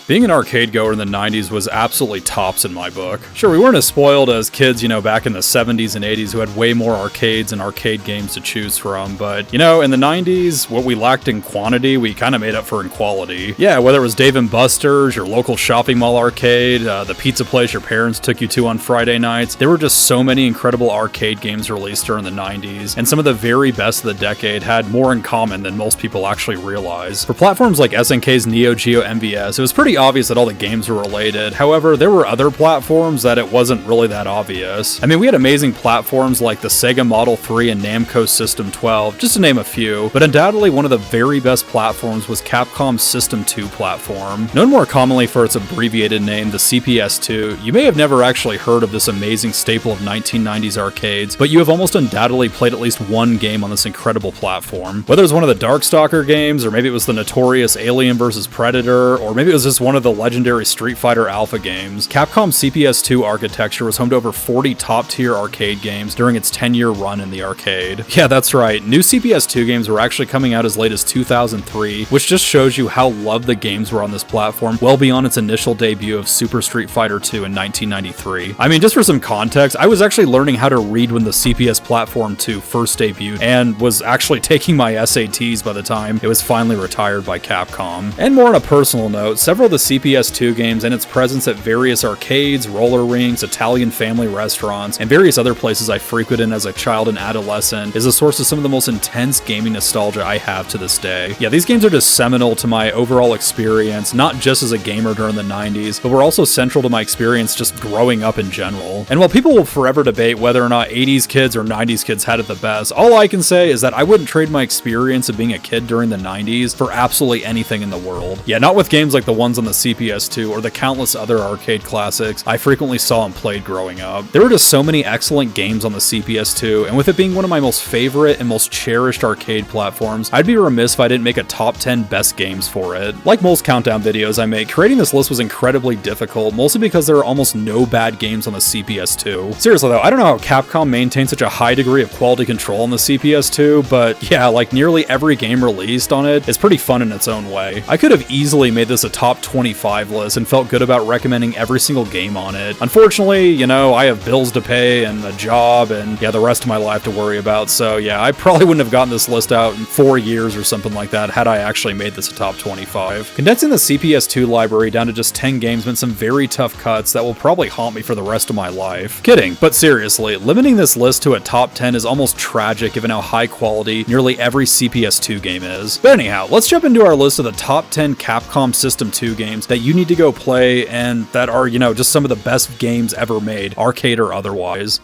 Being an arcade goer in the 90s was absolutely tops in my book. Sure, we weren't as spoiled as kids, back in the 70s and 80s who had way more arcades and arcade games to choose from, but, in the 90s, what we lacked in quantity, we kind of made up for in quality. Yeah, whether it was Dave & Buster's, your local shopping mall arcade, the pizza place your parents took you to on Friday nights, there were just so many incredible arcade games released during the 90s, and some of the very best of the decade had more in common than most people actually realize. For platforms like SNK's Neo Geo MVS, it was pretty obvious that all the games were related. However, there were other platforms that it wasn't really that obvious. I mean, we had amazing platforms like the Sega Model 3 and Namco System 12, just to name a few, but undoubtedly one of the very best platforms was Capcom's System 2 platform. Known more commonly for its abbreviated name, the CPS2, you may have never actually heard of this amazing staple of 1990s arcades, but you have almost undoubtedly played at least one game on this incredible platform. Whether it was one of the Darkstalker games, or maybe it was the notorious Alien vs. Predator, or maybe it was just one of the legendary Street Fighter Alpha games, Capcom CPS2 architecture was home to over 40 top-tier arcade games during its 10-year run in the arcade. Yeah, that's right, new CPS2 games were actually coming out as late as 2003, which just shows you how loved the games were on this platform well beyond its initial debut of Super Street Fighter 2 in 1993. I mean, just for some context, I was actually learning how to read when the CPS Platform 2 first debuted, and was actually taking my SATs by the time it was finally retired by Capcom. And more on a personal note, several of the CPS2 games and its presence at various arcades, roller rinks, Italian family restaurants, and various other places I frequented as a child and adolescent is a source of some of the most intense gaming nostalgia I have to this day. Yeah, these games are just seminal to my overall experience, not just as a gamer during the 90s, but were also central to my experience just growing up in general. And while people will forever debate whether or not 80s kids or 90s kids had it the best, all I can say is that I wouldn't trade my experience of being a kid during the 90s for absolutely anything in the world. Yeah, not with games like the ones on the CPS2 or the countless other arcade classics I frequently saw and played growing up. There were just so many excellent games on the CPS2, and with it being one of my most favorite and most cherished arcade platforms, I'd be remiss if I didn't make a top 10 best games for it. Like most countdown videos I make, creating this list was incredibly difficult, mostly because there are almost no bad games on the CPS2. Seriously though, I don't know how Capcom maintains such a high degree of quality control on the CPS2, but yeah, like nearly every game released on it is pretty fun in its own way. I could have easily made this a top 25 list and felt good about recommending every single game on it. Unfortunately, I have bills to pay and a job and yeah, the rest of my life to worry about, so yeah, I probably wouldn't have gotten this list out in 4 years or something like that had I actually made this a top 25. Condensing the CPS2 library down to just 10 games meant some very tough cuts that will probably haunt me for the rest of my life. Kidding, but seriously, limiting this list to a top 10 is almost tragic given how high quality nearly every CPS2 game is. But anyhow, let's jump into our list of the top 10 Capcom System 2 games that you need to go play and that are, just some of the best games ever made, arcade or otherwise.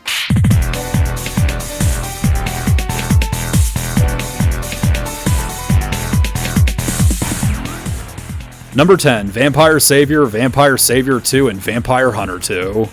Number 10, Vampire Savior, Vampire Savior 2, and Vampire Hunter 2.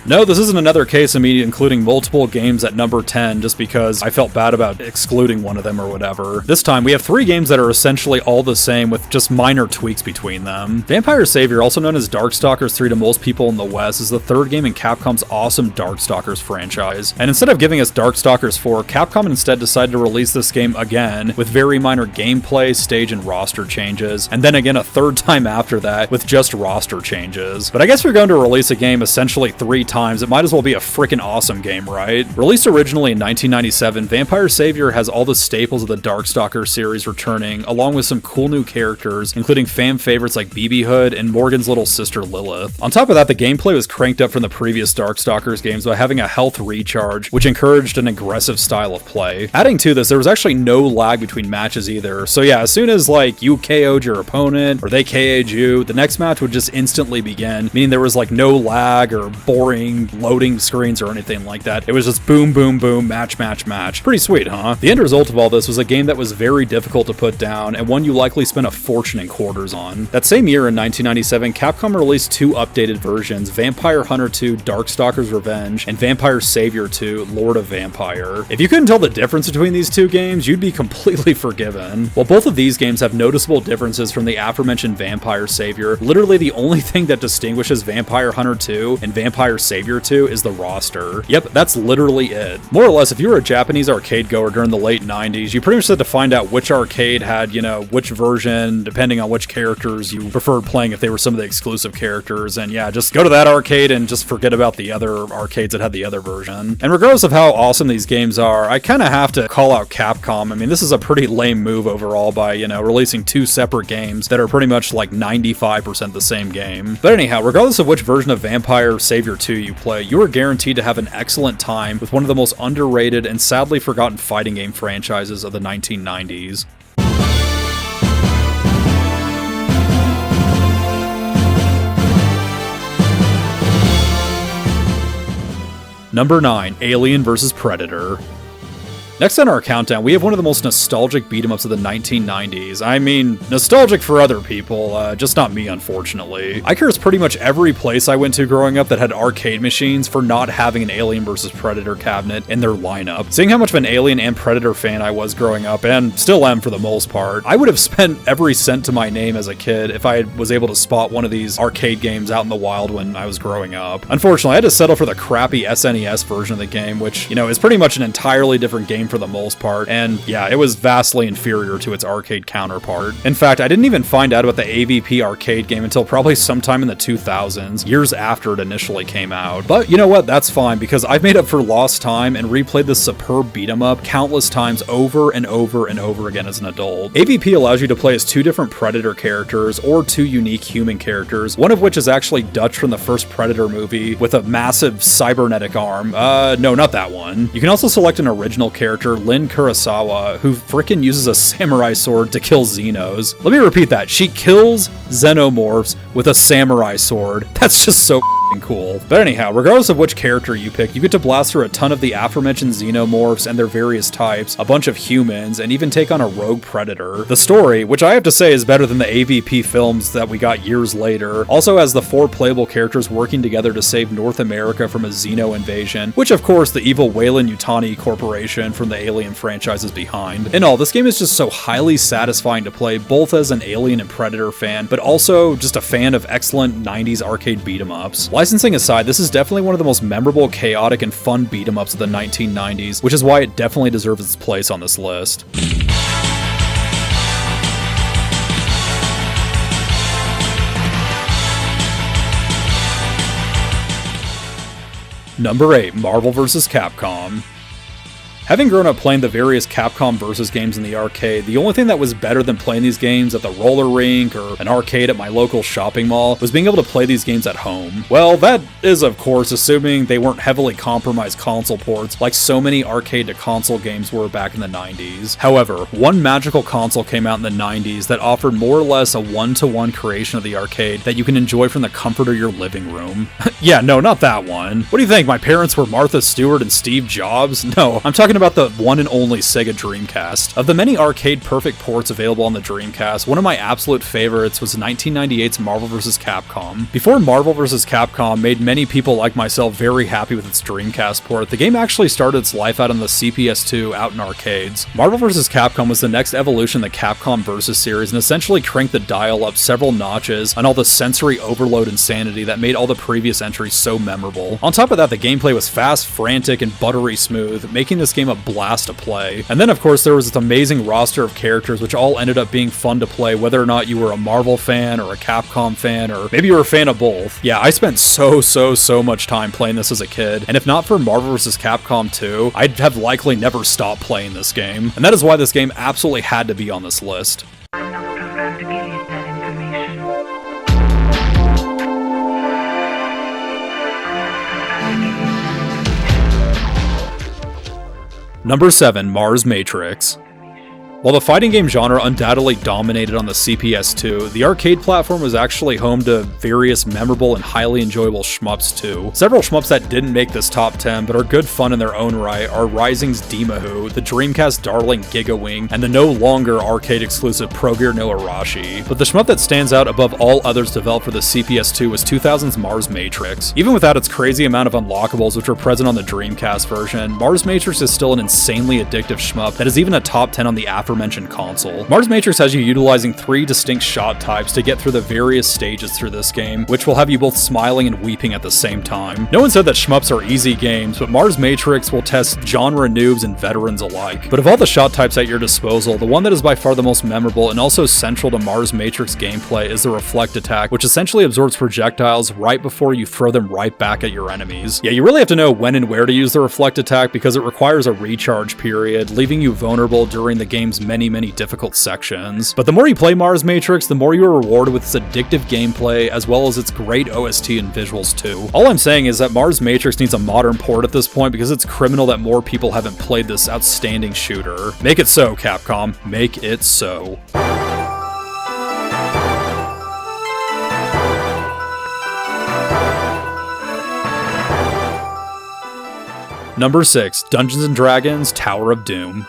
No, this isn't another case of me including multiple games at number 10 just because I felt bad about excluding one of them or whatever. This time, we have 3 games that are essentially all the same with just minor tweaks between them. Vampire Savior, also known as Darkstalkers 3 to most people in the West, is the 3rd game in Capcom's awesome Darkstalkers franchise. And instead of giving us Darkstalkers 4, Capcom instead decided to release this game again with very minor gameplay, stage, and roster changes, and then again a 3rd time after that with just roster changes. But I guess if you're going to release a game essentially 3 times, it might as well be a freaking awesome game, right? Released originally in 1997, Vampire Savior has all the staples of the Darkstalker series returning, along with some cool new characters, including fan favorites like BB Hood and Morgan's little sister Lilith. On top of that, the gameplay was cranked up from the previous Darkstalkers games by having a health recharge, which encouraged an aggressive style of play. Adding to this, there was actually no lag between matches either, so yeah, as soon as you KO'd your opponent, or they KO'd you, the next match would just instantly begin, meaning there was no lag or boring loading screens or anything like that. It was just boom, boom, boom, match, match, match. Pretty sweet, huh? The end result of all this was a game that was very difficult to put down and one you likely spent a fortune in quarters on. That same year in 1997, Capcom released 2 updated versions, Vampire Hunter 2 Darkstalkers Revenge and Vampire Savior 2 Lord of Vampire. If you couldn't tell the difference between these 2 games, you'd be completely forgiven. While both of these games have noticeable differences from the aforementioned Vampire Savior, literally the only thing that distinguishes Vampire Hunter 2 and Vampire Savior Savior 2 is the roster. Yep, that's literally it. More or less, if you were a Japanese arcade goer during the late 90s, you pretty much had to find out which arcade had, which version, depending on which characters you preferred playing if they were some of the exclusive characters, and yeah, just go to that arcade and just forget about the other arcades that had the other version. And regardless of how awesome these games are, I kind of have to call out Capcom. I mean, this is a pretty lame move overall by, releasing two separate games that are pretty much like 95% the same game. But anyhow, regardless of which version of Vampire Savior 2 you play, you are guaranteed to have an excellent time with one of the most underrated and sadly forgotten fighting game franchises of the 1990s. Number 9, Alien vs. Predator. Next on our countdown, we have one of the most nostalgic beat-em-ups of the 1990s. I mean, nostalgic for other people, just not me, unfortunately. I curse pretty much every place I went to growing up that had arcade machines for not having an Alien vs. Predator cabinet in their lineup. Seeing how much of an Alien and Predator fan I was growing up, and still am for the most part, I would have spent every cent to my name as a kid if I was able to spot one of these arcade games out in the wild when I was growing up. Unfortunately, I had to settle for the crappy SNES version of the game, which, is pretty much an entirely different game for the most part, and yeah, it was vastly inferior to its arcade counterpart. In fact, I didn't even find out about the AVP arcade game until probably sometime in the 2000s, years after it initially came out. But you know what, that's fine, because I've made up for lost time and replayed this superb beat-em-up countless times over and over and over again as an adult. AVP allows you to play as two different Predator characters, or two unique human characters, one of which is actually Dutch from the first Predator movie with a massive cybernetic arm. No, not that one. You can also select an original character, Lin Kurosawa, who frickin' uses a samurai sword to kill Xenos. Let me repeat that. She kills xenomorphs with a samurai sword. That's just so cool. But anyhow, regardless of which character you pick, you get to blast through a ton of the aforementioned xenomorphs and their various types, a bunch of humans, and even take on a rogue predator. The story, which I have to say is better than the AVP films that we got years later, also has the 4 playable characters working together to save North America from a Xeno invasion, which of course the evil Weyland-Yutani Corporation from the Alien franchise is behind. In all, this game is just so highly satisfying to play, both as an Alien and Predator fan, but also just a fan of excellent 90s arcade beat-em-ups. Licensing aside, this is definitely one of the most memorable, chaotic, and fun beat-em-ups of the 1990s, which is why it definitely deserves its place on this list. Number 8, Marvel vs. Capcom. Having grown up playing the various Capcom vs. games in the arcade, the only thing that was better than playing these games at the roller rink or an arcade at my local shopping mall was being able to play these games at home. Well, that is of course assuming they weren't heavily compromised console ports like so many arcade to console games were back in the 90s. However, one magical console came out in the 90s that offered more or less a one-to-one creation of the arcade that you can enjoy from the comfort of your living room. Yeah, no, not that one. What do you think, my parents were Martha Stewart and Steve Jobs? No, I'm talking about the one and only Sega Dreamcast. Of the many arcade perfect ports available on the Dreamcast, one of my absolute favorites was 1998's Marvel vs. Capcom. Before Marvel vs. Capcom made many people like myself very happy with its Dreamcast port, the game actually started its life out on the CPS2 out in arcades. Marvel vs. Capcom was the next evolution of the Capcom Vs. series and essentially cranked the dial up several notches on all the sensory overload insanity that made all the previous entries so memorable. On top of that, the gameplay was fast, frantic, and buttery smooth, making this game a blast to play. And then of course there was this amazing roster of characters which all ended up being fun to play whether or not you were a Marvel fan or a Capcom fan or maybe you were a fan of both. Yeah, I spent so much time playing this as a kid, and if not for Marvel vs. Capcom 2, I'd have likely never stopped playing this game. And that is why this game absolutely had to be on this list. Number 7, Mars Matrix. While the fighting game genre undoubtedly dominated on the CPS2, the arcade platform was actually home to various memorable and highly enjoyable shmups too. Several shmups that didn't make this top 10 but are good fun in their own right are Rising's Demahoo, the Dreamcast darling Gigawing, and the no longer arcade exclusive Pro Gear no Arashi. But the shmup that stands out above all others developed for the CPS2 was 2000's Mars Matrix. Even without its crazy amount of unlockables which were present on the Dreamcast version, Mars Matrix is still an insanely addictive shmup that is even a top 10 on the aforementioned console. Mars Matrix has you utilizing 3 distinct shot types to get through the various stages through this game, which will have you both smiling and weeping at the same time. No one said that shmups are easy games, but Mars Matrix will test genre noobs and veterans alike. But of all the shot types at your disposal, the one that is by far the most memorable and also central to Mars Matrix gameplay is the Reflect attack, which essentially absorbs projectiles right before you throw them right back at your enemies. Yeah, you really have to know when and where to use the Reflect attack because it requires a recharge period, leaving you vulnerable during the game's many difficult sections. But the more you play Mars Matrix, the more you are rewarded with its addictive gameplay as well as its great OST and visuals too. All I'm saying is that Mars Matrix needs a modern port at this point because it's criminal that more people haven't played this outstanding shooter. Make it so, Capcom. Make it so. Number 6, Dungeons & Dragons Tower of Doom.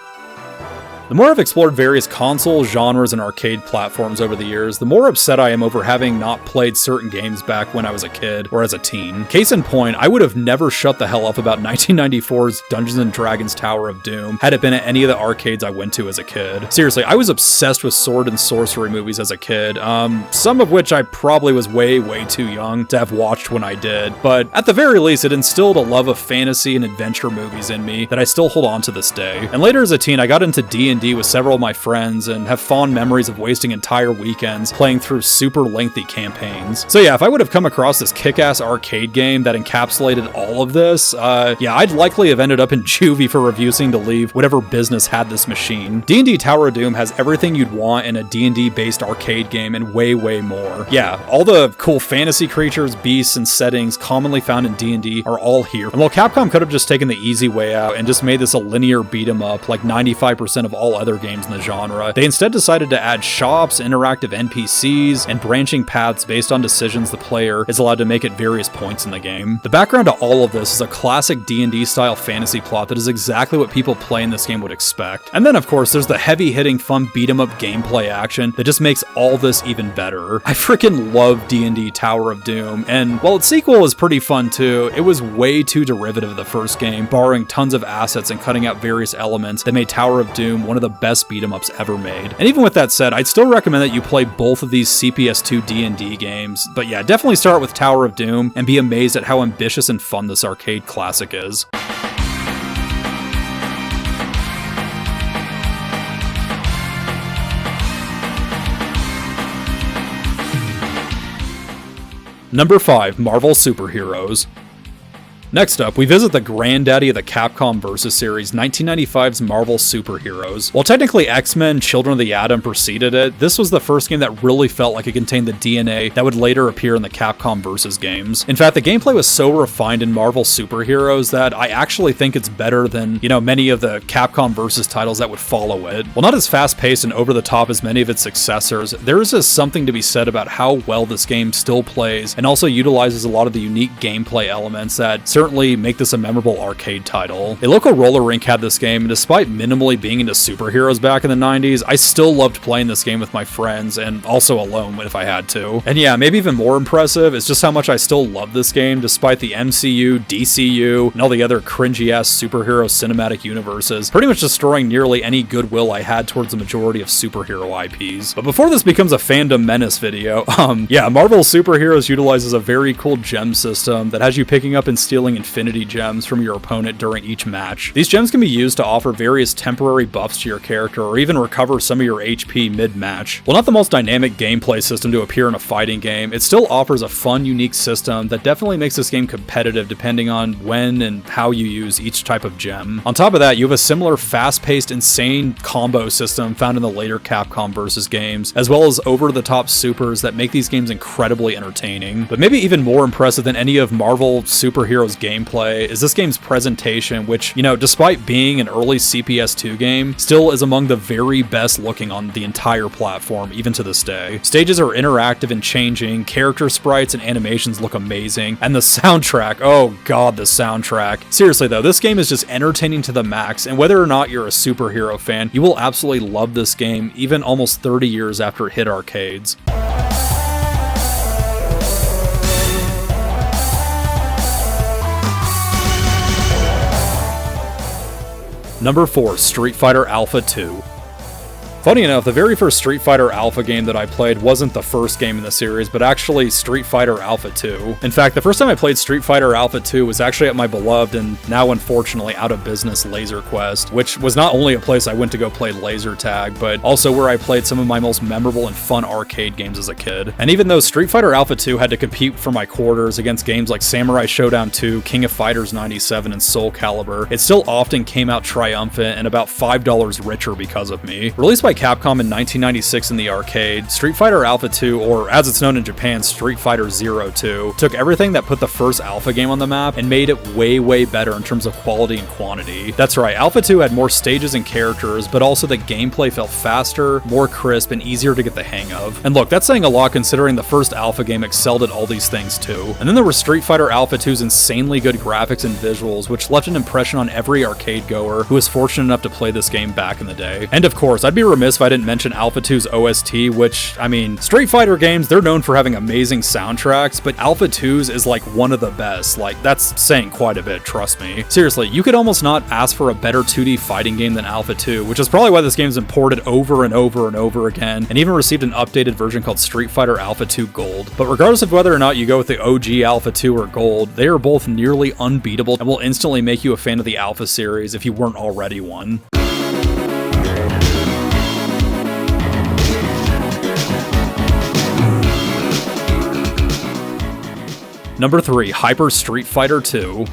The more I've explored various console genres and arcade platforms over the years, the more upset I am over having not played certain games back when I was a kid or as a teen. Case in point, I would have never shut the hell up about 1994's Dungeons & Dragons Tower of Doom had it been at any of the arcades I went to as a kid. Seriously, I was obsessed with sword and sorcery movies as a kid, some of which I probably was way too young to have watched when I did, but at the very least it instilled a love of fantasy and adventure movies in me that I still hold on to this day. And later as a teen, I got into D&D with several of my friends and have fond memories of wasting entire weekends playing through super lengthy campaigns. So yeah, if I would have come across this kick-ass arcade game that encapsulated all of this, yeah, I'd likely have ended up in juvie for refusing to leave whatever business had this machine. D&D Tower of Doom has everything you'd want in a D&D based arcade game and way more. Yeah, all the cool fantasy creatures, beasts, and settings commonly found in D&D are all here. And while Capcom could have just taken the easy way out and just made this a linear beat 'em up like 95% of all other games in the genre, they instead decided to add shops, interactive NPCs, and branching paths based on decisions the player is allowed to make at various points in the game. The background to all of this is a classic D&D style fantasy plot that is exactly what people playing this game would expect. And then of course there's the heavy-hitting fun beat-em-up gameplay action that just makes all this even better. I freaking love D&D Tower of Doom, and while its sequel was pretty fun too, it was way too derivative of the first game, borrowing tons of assets and cutting out various elements that made Tower of Doom one of the best beat-em-ups ever made. And even with that said, I'd still recommend that you play both of these CPS2 D&D games, but yeah, definitely start with Tower of Doom and be amazed at how ambitious and fun this arcade classic is. Number 5, Marvel Superheroes. Next up, we visit the granddaddy of the Capcom Vs. series, 1995's Marvel Superheroes. While technically X-Men Children of the Atom preceded it, this was the first game that really felt like it contained the DNA that would later appear in the Capcom Vs. games. In fact, the gameplay was so refined in Marvel Superheroes that I actually think it's better than, many of the Capcom Vs. titles that would follow it. While not as fast-paced and over-the-top as many of its successors, there is just something to be said about how well this game still plays and also utilizes a lot of the unique gameplay elements that certainly make this a memorable arcade title. A local roller rink had this game, and despite minimally being into superheroes back in the 90s, I still loved playing this game with my friends, and also alone if I had to. And yeah, maybe even more impressive is just how much I still love this game, despite the MCU, DCU, and all the other cringy-ass superhero cinematic universes, pretty much destroying nearly any goodwill I had towards the majority of superhero IPs. But before this becomes a fandom menace video, yeah, Marvel Superheroes utilizes a very cool gem system that has you picking up and stealing infinity gems from your opponent during each match. These gems can be used to offer various temporary buffs to your character or even recover some of your HP mid-match. While not the most dynamic gameplay system to appear in a fighting game, it still offers a fun, unique system that definitely makes this game competitive depending on when and how you use each type of gem. On top of that, you have a similar fast-paced, insane combo system found in the later Capcom Vs. games, as well as over-the-top supers that make these games incredibly entertaining. But maybe even more impressive than any of Marvel Superheroes gameplay is this game's presentation, which, despite being an early CPS2 game, still is among the very best looking on the entire platform, even to this day. Stages are interactive and changing, character sprites and animations look amazing, and the soundtrack, oh god, the soundtrack. Seriously though, this game is just entertaining to the max, and whether or not you're a superhero fan, you will absolutely love this game, even almost 30 years after it hit arcades. Number 4, Street Fighter Alpha 2. Funny enough, the very first Street Fighter Alpha game that I played wasn't the first game in the series, but actually Street Fighter Alpha 2. In fact, the first time I played Street Fighter Alpha 2 was actually at my beloved and now unfortunately out of business Laser Quest, which was not only a place I went to go play laser tag, but also where I played some of my most memorable and fun arcade games as a kid. And even though Street Fighter Alpha 2 had to compete for my quarters against games like Samurai Shodown 2, King of Fighters 97, and Soul Calibur, it still often came out triumphant and about $5 richer because of me. Released by Capcom in 1996 in the arcade, Street Fighter Alpha 2, or as it's known in Japan, Street Fighter 02, took everything that put the first Alpha game on the map and made it way better in terms of quality and quantity. That's right, Alpha 2 had more stages and characters, but also the gameplay felt faster, more crisp, and easier to get the hang of. And look, that's saying a lot considering the first Alpha game excelled at all these things too. And then there was Street Fighter Alpha 2's insanely good graphics and visuals, which left an impression on every arcade goer who was fortunate enough to play this game back in the day. And of course, I'd be remiss if I didn't mention Alpha 2's OST, which, I mean, Street Fighter games, they're known for having amazing soundtracks, but Alpha 2's is like one of the best. Like, that's saying quite a bit, trust me. Seriously, you could almost not ask for a better 2D fighting game than Alpha 2, which is probably why this game's been ported over and over again, and even received an updated version called Street Fighter Alpha 2 Gold. But regardless of whether or not you go with the OG Alpha 2 or Gold, they are both nearly unbeatable and will instantly make you a fan of the Alpha series if you weren't already one. Number 3, Hyper Street Fighter 2.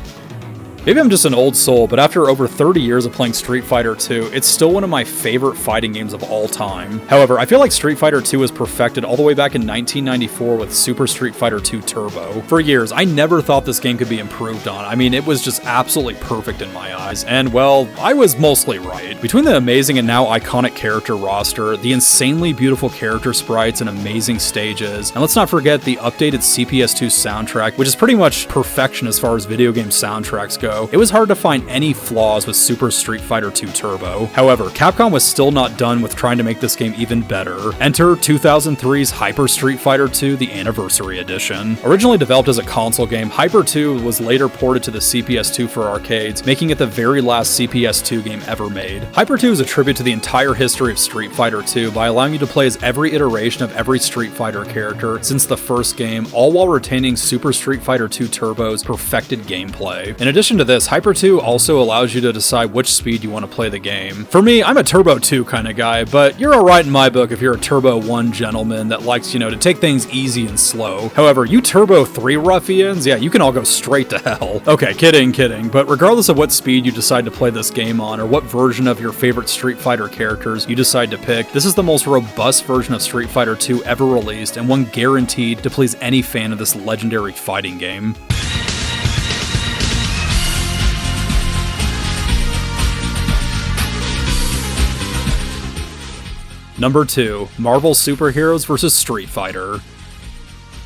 Maybe I'm just an old soul, but after over 30 years of playing Street Fighter 2, it's still one of my favorite fighting games of all time. However, I feel like Street Fighter 2 was perfected all the way back in 1994 with Super Street Fighter 2 Turbo. For years, I never thought this game could be improved on. I mean, it was just absolutely perfect in my eyes, and well, I was mostly right. Between the amazing and now iconic character roster, the insanely beautiful character sprites and amazing stages, and let's not forget the updated CPS2 soundtrack, which is pretty much perfection as far as video game soundtracks go, it was hard to find any flaws with Super Street Fighter 2 Turbo. However, Capcom was still not done with trying to make this game even better. Enter 2003's Hyper Street Fighter 2, the Anniversary Edition. Originally developed as a console game, Hyper 2 was later ported to the CPS2 for arcades, making it the very last CPS2 game ever made. Hyper 2 is a tribute to the entire history of Street Fighter 2 by allowing you to play as every iteration of every Street Fighter character since the first game, all while retaining Super Street Fighter 2 Turbo's perfected gameplay. In addition to this, Hyper 2 also allows you to decide which speed you want to play the game. For me, I'm a Turbo 2 kind of guy, but you're alright in my book if you're a Turbo 1 gentleman that likes, to take things easy and slow. However, you Turbo 3 ruffians, yeah, you can all go straight to hell. Okay, kidding, but regardless of what speed you decide to play this game on, or what version of your favorite Street Fighter characters you decide to pick, this is the most robust version of Street Fighter 2 ever released, and one guaranteed to please any fan of this legendary fighting game. Number 2, Marvel Superheroes vs. Street Fighter.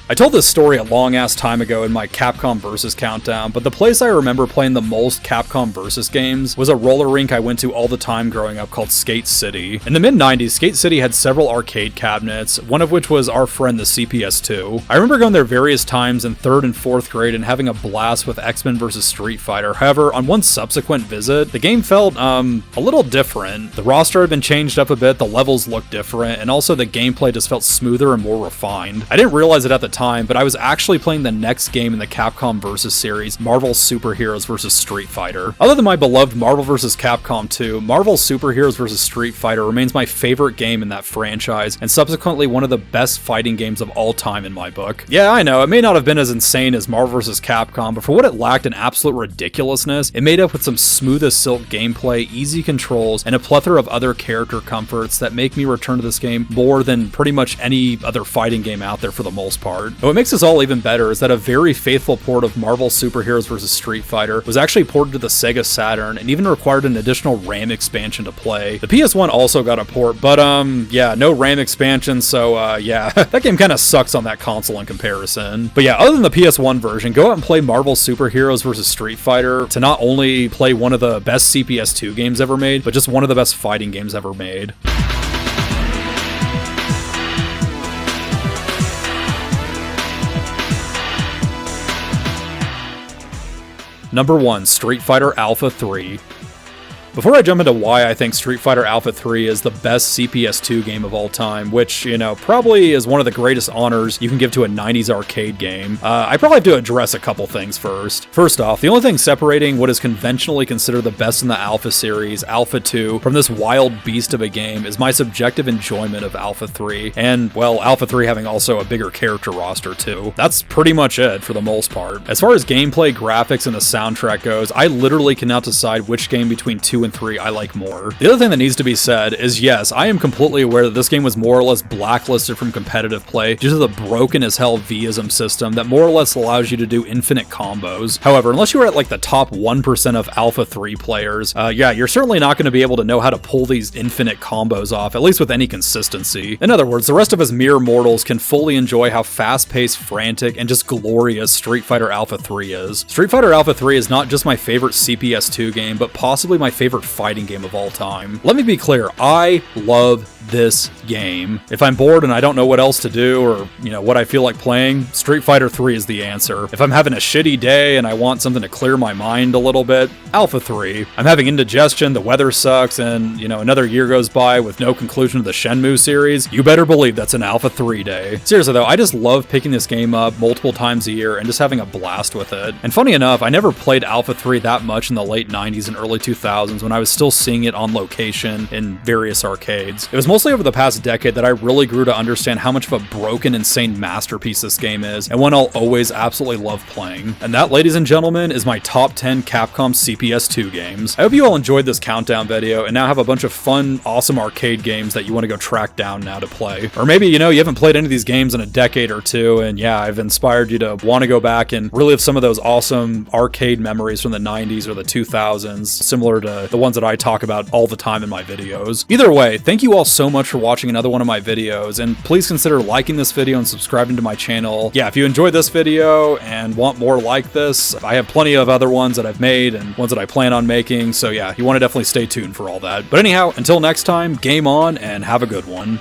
I told this story a long-ass time ago in my Capcom Versus Countdown, but the place I remember playing the most Capcom Versus games was a roller rink I went to all the time growing up called Skate City. In the mid-90s, Skate City had several arcade cabinets, one of which was our friend the CPS2. I remember going there various times in 3rd and 4th grade and having a blast with X-Men vs. Street Fighter. However, on one subsequent visit, the game felt, a little different. The roster had been changed up a bit, the levels looked different, and also the gameplay just felt smoother and more refined. I didn't realize it at the time, but I was actually playing the next game in the Capcom Versus series, Marvel Superheroes vs. Street Fighter. Other than my beloved Marvel vs. Capcom 2, Marvel Superheroes vs. Street Fighter remains my favorite game in that franchise, and subsequently one of the best fighting games of all time in my book. Yeah, I know, it may not have been as insane as Marvel vs. Capcom, but for what it lacked in absolute ridiculousness, it made up with some smooth as silk gameplay, easy controls, and a plethora of other character comforts that make me return to this game more than pretty much any other fighting game out there for the most part. And what makes this all even better is that a very faithful port of Marvel Superheroes vs. Street Fighter was actually ported to the Sega Saturn and even required an additional RAM expansion to play. The PS1 also got a port, but yeah, no RAM expansion, so yeah, that game kind of sucks on that console in comparison. But yeah, other than the PS1 version, go out and play Marvel Superheroes vs. Street Fighter to not only play one of the best CPS2 games ever made, but just one of the best fighting games ever made. Number 1, Street Fighter Alpha 3. Before I jump into why I think Street Fighter Alpha 3 is the best CPS2 game of all time, which, probably is one of the greatest honors you can give to a 90s arcade game, I probably have to address a couple things first. First off, the only thing separating what is conventionally considered the best in the Alpha series, Alpha 2, from this wild beast of a game is my subjective enjoyment of Alpha 3, and, well, Alpha 3 having also a bigger character roster too. That's pretty much it for the most part. As far as gameplay, graphics, and the soundtrack goes, I literally cannot decide which game between 2 and 3 I like more. The other thing that needs to be said is, yes, I am completely aware that this game was more or less blacklisted from competitive play due to the broken as hell Vism system that more or less allows you to do infinite combos. However, unless you are at like the top 1% of Alpha 3 players, you're certainly not going to be able to know how to pull these infinite combos off, at least with any consistency. In other words, the rest of us mere mortals can fully enjoy how fast-paced, frantic, and just glorious Street Fighter Alpha 3 is. Street Fighter Alpha 3 is not just my favorite CPS2 game, but possibly my favorite fighting game of all time. Let me be clear, I love this game. If I'm bored and I don't know what else to do or, what I feel like playing, Street Fighter 3 is the answer. If I'm having a shitty day and I want something to clear my mind a little bit, Alpha 3. I'm having indigestion, the weather sucks, and, another year goes by with no conclusion to the Shenmue series, you better believe that's an Alpha 3 day. Seriously though, I just love picking this game up multiple times a year and just having a blast with it. And funny enough, I never played Alpha 3 that much in the late 90s and early 2000s when I was still seeing it on location in various arcades. It was mostly over the past decade that I really grew to understand how much of a broken, insane masterpiece this game is, and one I'll always absolutely love playing. And that, ladies and gentlemen, is my top 10 Capcom CPS2 games. I hope you all enjoyed this countdown video and now have a bunch of fun, awesome arcade games that you want to go track down now to play. Or maybe, you haven't played any of these games in a decade or two, and I've inspired you to want to go back and relive some of those awesome arcade memories from the 90s or the 2000s, similar to the ones that I talk about all the time in my videos. Either way, thank you all so much for watching another one of my videos, and please consider liking this video and subscribing to my channel. If you enjoyed this video and want more like this, I have plenty of other ones that I've made and ones that I plan on making, so you want to definitely stay tuned for all that. But anyhow, until next time, game on and have a good one.